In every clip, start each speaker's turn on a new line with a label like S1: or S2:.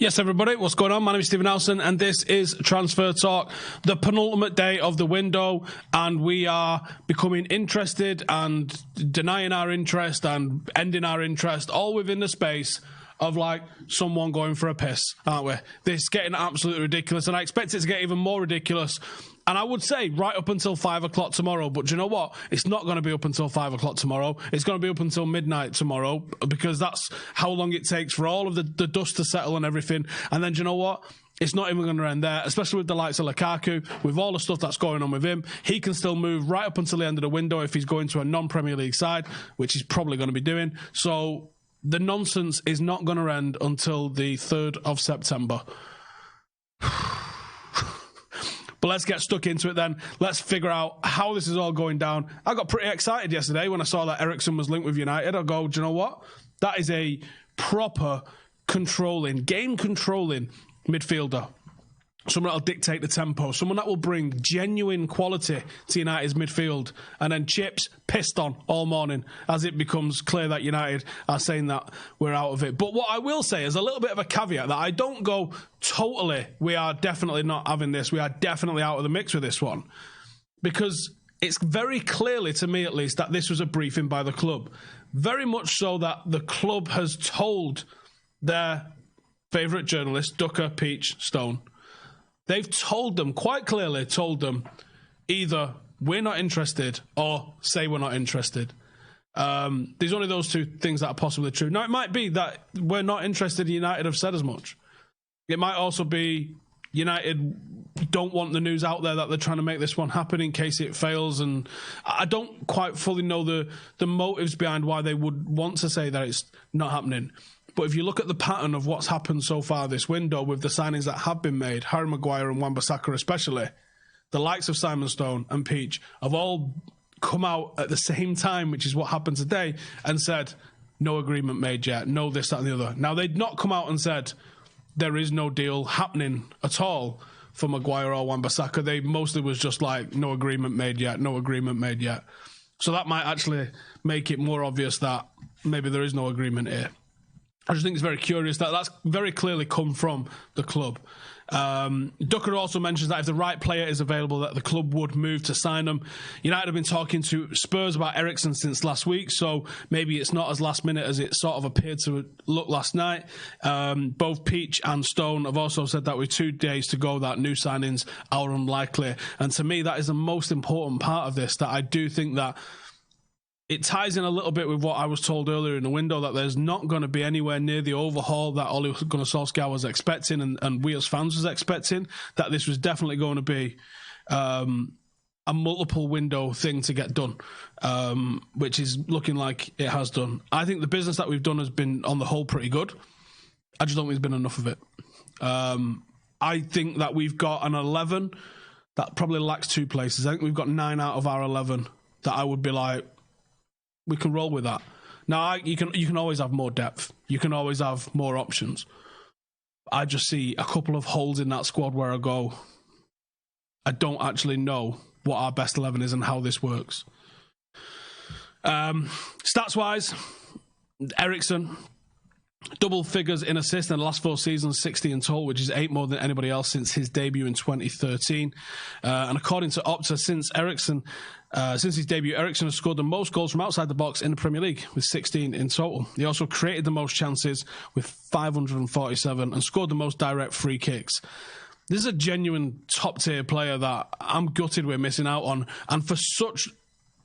S1: Yes, everybody, what's going on? My name is Stephen Howson, and this is Transfer Talk, the penultimate day of the window, and we are becoming interested and denying our interest and ending our interest, all within the space of like someone going for a piss, aren't we? This is getting absolutely ridiculous, and I expect it to get even more ridiculous. And I would say right up until 5 o'clock tomorrow, but do you know what? It's not going to be up until 5 o'clock tomorrow. It's going to be up until midnight tomorrow, because that's how long it takes for all of the dust to settle and everything. And then do you know what? It's not even going to end there, especially with the likes of Lukaku, with all the stuff that's going on with him. He can still move right up until the end of the window if he's going to a non-Premier League side, which he's probably going to be doing. So the nonsense is not going to end until the 3rd of September. But let's get stuck into it then. Let's figure out how this is all going down. I got pretty excited yesterday when I saw that Eriksen was linked with United. I go, do you know what? That is a proper game-controlling midfielder. Someone that'll dictate the tempo. Someone that will bring genuine quality to United's midfield. And then Chips pissed on all morning as it becomes clear that United are saying that we're out of it. But what I will say is a little bit of a caveat that I don't go totally, we are definitely not having this. We are definitely out of the mix with this one. Because it's very clearly, to me at least, that this was a briefing by the club. Very much so that the club has told their favourite journalist, Ducker, Peach, Stone, they've told them, quite clearly told them, either we're not interested or say we're not interested. There's only those two things that are possibly true. Now, it might be that we're not interested, United have said as much. It might also be United don't want the news out there that they're trying to make this one happen in case it fails. And I don't quite fully know the motives behind why they would want to say that it's not happening. But if you look at the pattern of what's happened so far this window with the signings that have been made, Harry Maguire and Wan-Bissaka especially, the likes of Simon Stone and Peach have all come out at the same time, which is what happened today, and said, no agreement made yet, no this, that and the other. Now, they'd not come out and said there is no deal happening at all for Maguire or Wan-Bissaka. They mostly was just like, no agreement made yet, no agreement made yet. So that might actually make it more obvious that maybe there is no agreement here. I just think it's very curious that that's very clearly come from the club. Ducker also mentions that if the right player is available, that the club would move to sign him. United have been talking to Spurs about Eriksen since last week, so maybe it's not as last minute as it sort of appeared to look last night. Both Peach and Stone have also said that with 2 days to go, that new signings are unlikely. And to me, that is the most important part of this, that I do think that it ties in a little bit with what I was told earlier in the window, that there's not going to be anywhere near the overhaul that Ole Gunnar Solskjaer was expecting and we as fans was expecting, that this was definitely going to be a multiple window thing to get done, which is looking like it has done. I think the business that we've done has been, on the whole, pretty good. I just don't think there's been enough of it. I think that we've got an 11 that probably lacks 2 places. I think we've got 9 out of our 11 that I would be like, we can roll with that. Now, you can always have more depth. You can always have more options. I just see a couple of holes in that squad where I go, I don't actually know what our best 11 is and how this works. Stats-wise, Eriksen, double figures in assists in the last 4 seasons, 60 in total, which is 8 more than anybody else since his debut in 2013. And according to Opta, since his debut, Eriksen has scored the most goals from outside the box in the Premier League, with 16 in total. He also created the most chances with 547 and scored the most direct free kicks. This is a genuine top-tier player that I'm gutted we're missing out on, and for such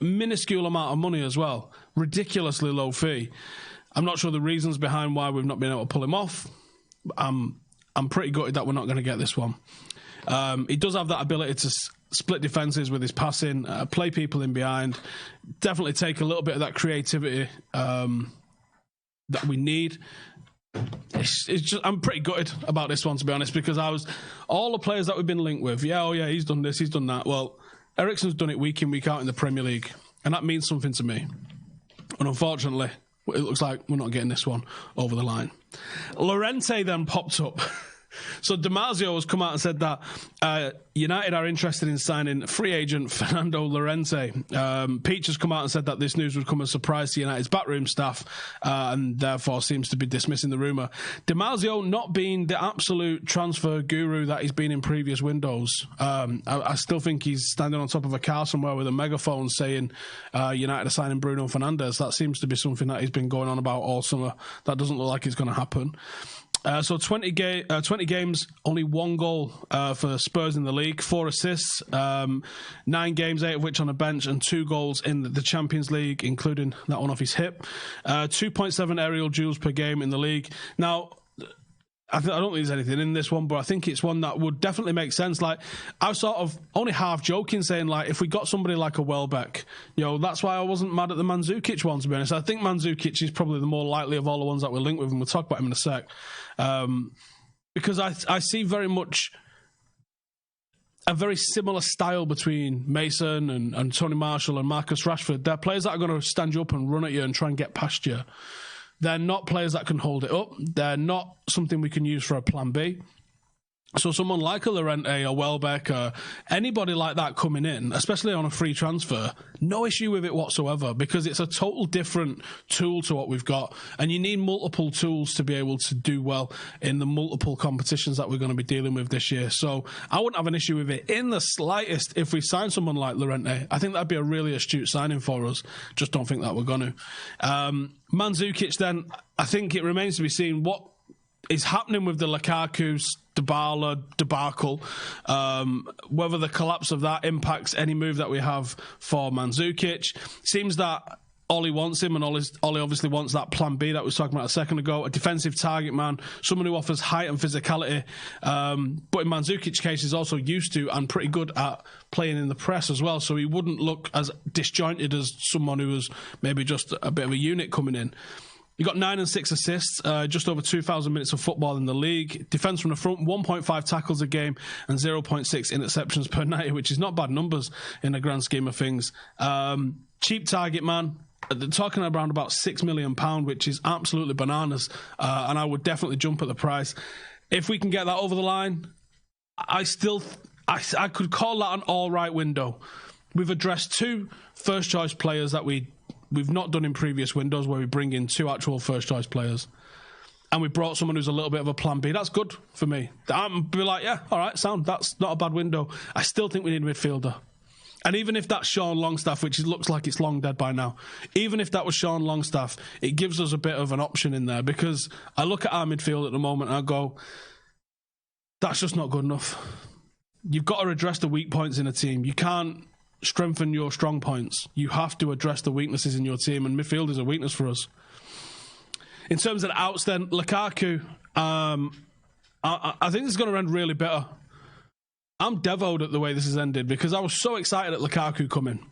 S1: minuscule amount of money as well. Ridiculously low fee. I'm not sure the reasons behind why we've not been able to pull him off. I'm pretty gutted that we're not going to get this one. He does have that ability to split defences with his passing, play people in behind, definitely take a little bit of that creativity that we need. It's just, I'm pretty gutted about this one, to be honest, because all the players that we've been linked with, he's done this, he's done that. Well, Eriksen's done it week in, week out in the Premier League, and that means something to me. And unfortunately, it looks like we're not getting this one over the line. Llorente then popped up So Damasio has come out and said that United are interested in signing free agent Fernando Llorente. Peach has come out and said that this news would come as a surprise to United's backroom staff and therefore seems to be dismissing the rumour. Damasio not being the absolute transfer guru that he's been in previous windows. I still think he's standing on top of a car somewhere with a megaphone saying United are signing Bruno Fernandes. That seems to be something that he's been going on about all summer. That doesn't look like it's going to happen. So 20 games, only 1 goal for Spurs in the league, 4 assists, 9 games, 8 of which on the bench, and 2 goals in the Champions League, including that one off his hip. 2.7 aerial duels per game in the league. Now, I don't think there's anything in this one, but I think it's one that would definitely make sense. Like, I was sort of only half joking, saying, like, if we got somebody like a Welbeck, that's why I wasn't mad at the Mandzukic one, to be honest. I think Mandzukic is probably the more likely of all the ones that we're linked with, and we'll talk about him in a sec. Because I see very much a very similar style between Mason and Tony Marshall and Marcus Rashford. They're players that are going to stand you up and run at you and try and get past you. They're not players that can hold it up. They're not something we can use for a plan B. So someone like a Llorente or Welbeck or anybody like that coming in, especially on a free transfer, no issue with it whatsoever, because it's a total different tool to what we've got, and you need multiple tools to be able to do well in the multiple competitions that we're going to be dealing with this year. So I wouldn't have an issue with it in the slightest if we sign someone like Llorente. I think that'd be a really astute signing for us. Just don't think that we're going to. Mandzukic, then, I think it remains to be seen what is happening with the Lukaku Dybala debacle, whether the collapse of that impacts any move that we have for Mandzukic. Seems that Ole wants him, and Ole obviously wants that plan B that we were talking about a second ago, a defensive target man, someone who offers height and physicality, but in Mandzukic's case is also used to and pretty good at playing in the press as well, so he wouldn't look as disjointed as someone who was maybe just a bit of a unit coming in. He got 9 and 6 assists, just over 2,000 minutes of football in the league. Defence from the front, 1.5 tackles a game and 0.6 interceptions per night, which is not bad numbers in the grand scheme of things. Cheap target man. They're talking around about £6 million, which is absolutely bananas, and I would definitely jump at the price. If we can get that over the line, I could call that an all-right window. We've addressed 2 first-choice players that we've not done in previous windows, where we bring in 2 actual first-choice players. And we brought someone who's a little bit of a plan B. That's good for me. I'm be like, yeah, all right, sound. That's not a bad window. I still think we need a midfielder. And even if that's Sean Longstaff, which looks like it's long dead by now, even if that was Sean Longstaff, it gives us a bit of an option in there, because I look at our midfield at the moment and I go, that's just not good enough. You've got to address the weak points in a team. You can't strengthen your strong points. You have to address the weaknesses in your team, and midfield is a weakness for us. In terms of the outs, then, Lukaku, I think this is going to end really bitter. I'm devoed at the way this has ended, because I was so excited at Lukaku coming.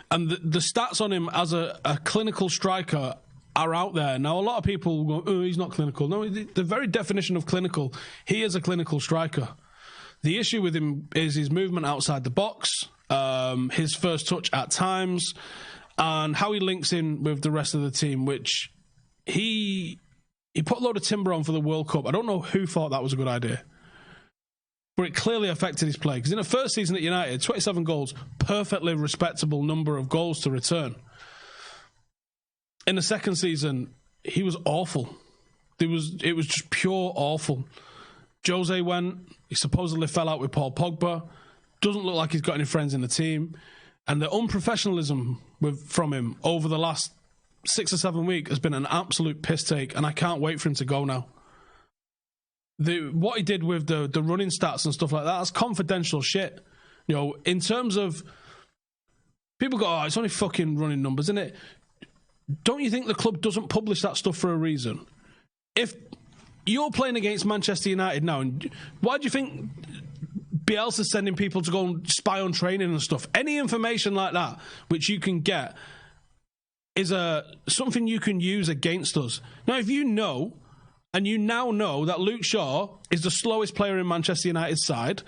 S1: And the stats on him as a clinical striker are out there. Now, a lot of people go, oh, he's not clinical. No, the very definition of clinical, he is a clinical striker. The issue with him is his movement outside the box, his first touch at times, and how he links in with the rest of the team, which he put a load of timber on for the World Cup. I don't know who thought that was a good idea, but it clearly affected his play. Because in the first season at United, 27 goals, perfectly respectable number of goals to return. In the second season, he was awful. It was just pure awful. Jose went, he supposedly fell out with Paul Pogba. Doesn't look like he's got any friends in the team. And the unprofessionalism from him over the last 6 or 7 weeks has been an absolute piss take, and I can't wait for him to go now. What he did with the running stats and stuff like that's confidential shit. In terms of, people go, oh, it's only fucking running numbers, isn't it? Don't you think the club doesn't publish that stuff for a reason? If you're playing against Manchester United now, and why do you think Bielsa's sending people to go and spy on training and stuff? Any information like that, which you can get, is something you can use against us. Now, if you know, and you now know that Luke Shaw is the slowest player in Manchester United's side,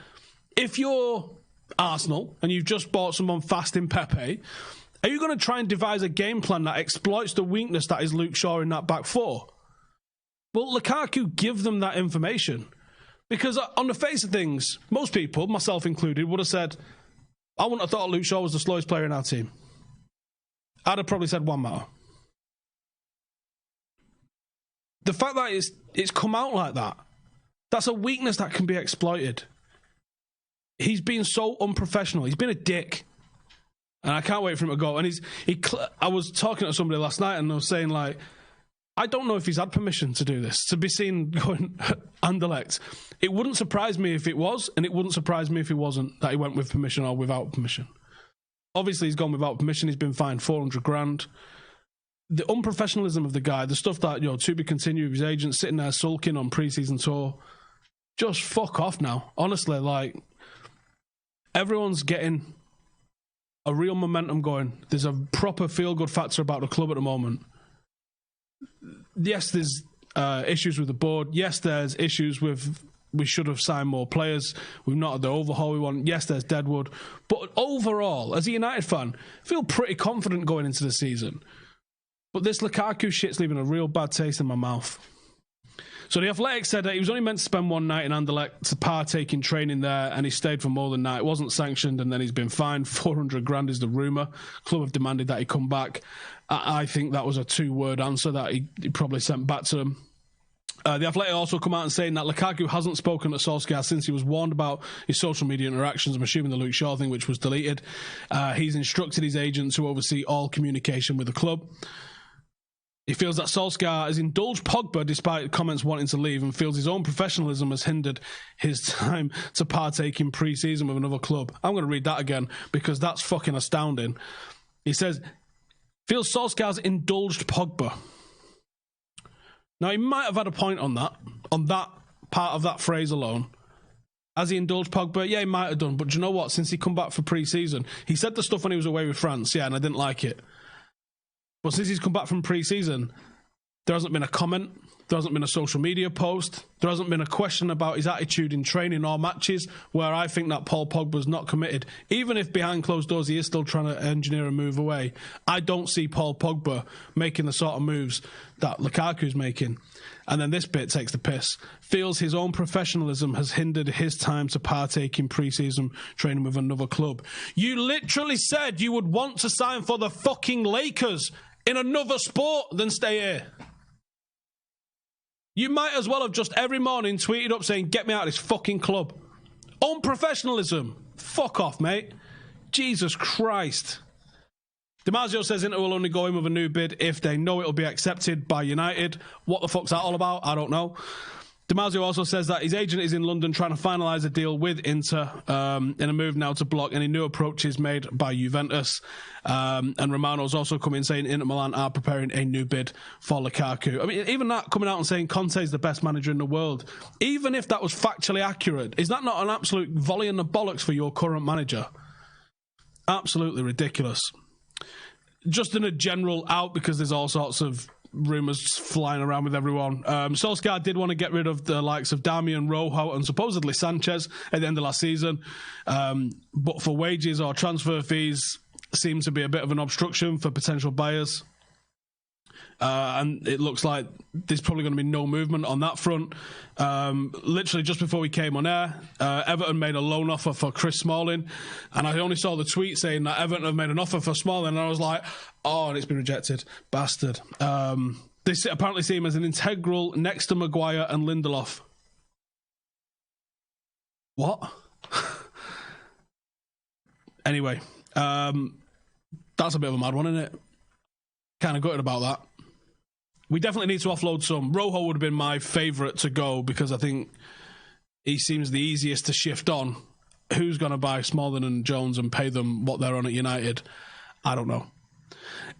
S1: if you're Arsenal and you've just bought someone fast in Pepe, are you going to try and devise a game plan that exploits the weakness that is Luke Shaw in that back four? Well, Lukaku give them that information. Because on the face of things, most people, myself included, would have said, I wouldn't have thought Luke Shaw was the slowest player in our team. I'd have probably said Juan Mata. The fact that it's come out like that, that's a weakness that can be exploited. He's been so unprofessional. He's been a dick. And I can't wait for him to go. And I was talking to somebody last night and I was saying, like, I don't know if he's had permission to do this, to be seen going Anderlecht. It wouldn't surprise me if it was, and it wouldn't surprise me if it wasn't, that he went with permission or without permission. Obviously, he's gone without permission. He's been fined 400 grand. The unprofessionalism of the guy, the stuff that, to be continued with his agent sitting there sulking on pre-season tour, just fuck off now. Honestly, like, everyone's getting a real momentum going. There's a proper feel-good factor about the club at the moment. Yes, there's issues with the board. Yes, there's issues with we should have signed more players. We've not had the overhaul we want. Yes, there's Deadwood. But overall, as a United fan, I feel pretty confident going into the season. But this Lukaku shit's leaving a real bad taste in my mouth. So the Athletic said that he was only meant to spend one night in Anderlecht to partake in training there, and he stayed for more than that. It wasn't sanctioned, and then he's been fined. 400 grand is the rumour. Club have demanded that he come back. I think that was a 2-word answer that he probably sent back to them. The Athletic also come out and saying that Lukaku hasn't spoken to Solskjaer since he was warned about his social media interactions. I'm assuming the Luke Shaw thing, which was deleted. He's instructed his agent to oversee all communication with the club. He feels that Solskjaer has indulged Pogba despite comments wanting to leave, and feels his own professionalism has hindered his time to partake in pre-season with another club. I'm going to read that again because that's fucking astounding. He says, feels Solskjaer's indulged Pogba. Now, he might have had a point on that part of that phrase alone. Has he indulged Pogba? Yeah, he might have done. But do you know what? Since he come back for pre-season, he said the stuff when he was away with France, yeah, and I didn't like it. But since he's come back from pre-season, there hasn't been a comment, there hasn't been a social media post, there hasn't been a question about his attitude in training or matches, where I think that Paul Pogba's not committed. Even if behind closed doors he is still trying to engineer a move away, I don't see Paul Pogba making the sort of moves that Lukaku's making. And then this bit takes the piss. Feels his own professionalism has hindered his time to partake in pre-season training with another club. You literally said you would want to sign for the fucking Lakers in another sport than stay here. You might as well have just every morning tweeted up saying, get me out of this fucking club. Unprofessionalism. Fuck off, mate. Jesus Christ. DiMarzio says Inter will only go in with a new bid if they know it'll be accepted by United. What the fuck's that all about? I don't know. DiMarzio also says that his agent is in London trying to finalise a deal with Inter in a move now to block any new approaches made by Juventus. And Romano's also come in saying Inter Milan are preparing a new bid for Lukaku. I mean, even that coming out and saying Conte's the best manager in the world, even if that was factually accurate, is that not an absolute volley in the bollocks for your current manager? Absolutely ridiculous. Just in a general out, because there's all sorts of rumours flying around with everyone. Solskjaer did want to get rid of the likes of Damian, Rojo and supposedly Sanchez at the end of last season. But for wages or transfer fees seems to be a bit of an obstruction for potential buyers. And it looks like there's probably going to be no movement on that front. Literally just before we came on air, Everton made a loan offer for Chris Smalling, and I only saw the tweet saying that Everton have made an offer for Smalling, and I was like, oh, and it's been rejected. Bastard. They apparently see him as an integral next to Maguire and Lindelof. What? Anyway, that's a bit of a mad one, isn't it? Kind of gutted about that. We definitely need to offload some. Rojo would have been my favourite to go because I think he seems the easiest to shift on. Who's going to buy Smalling and Jones and pay them what they're on at United? I don't know.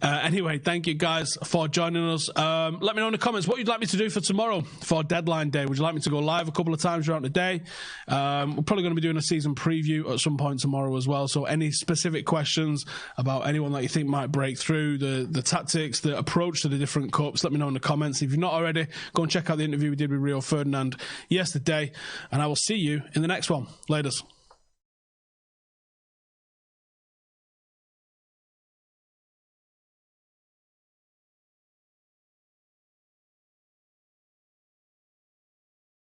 S1: Anyway, thank you guys for joining us. Let me know in the comments what you'd like me to do for tomorrow for deadline day. Would you like me to go live a couple of times throughout the day? We're probably going to be doing a season preview at some point tomorrow as well. So any specific questions about anyone that you think might break through, the tactics, the approach to the different cups, let me know in the comments. If you've not already, go and check out the interview we did with Rio Ferdinand yesterday. And I will see you in the next one. Laters.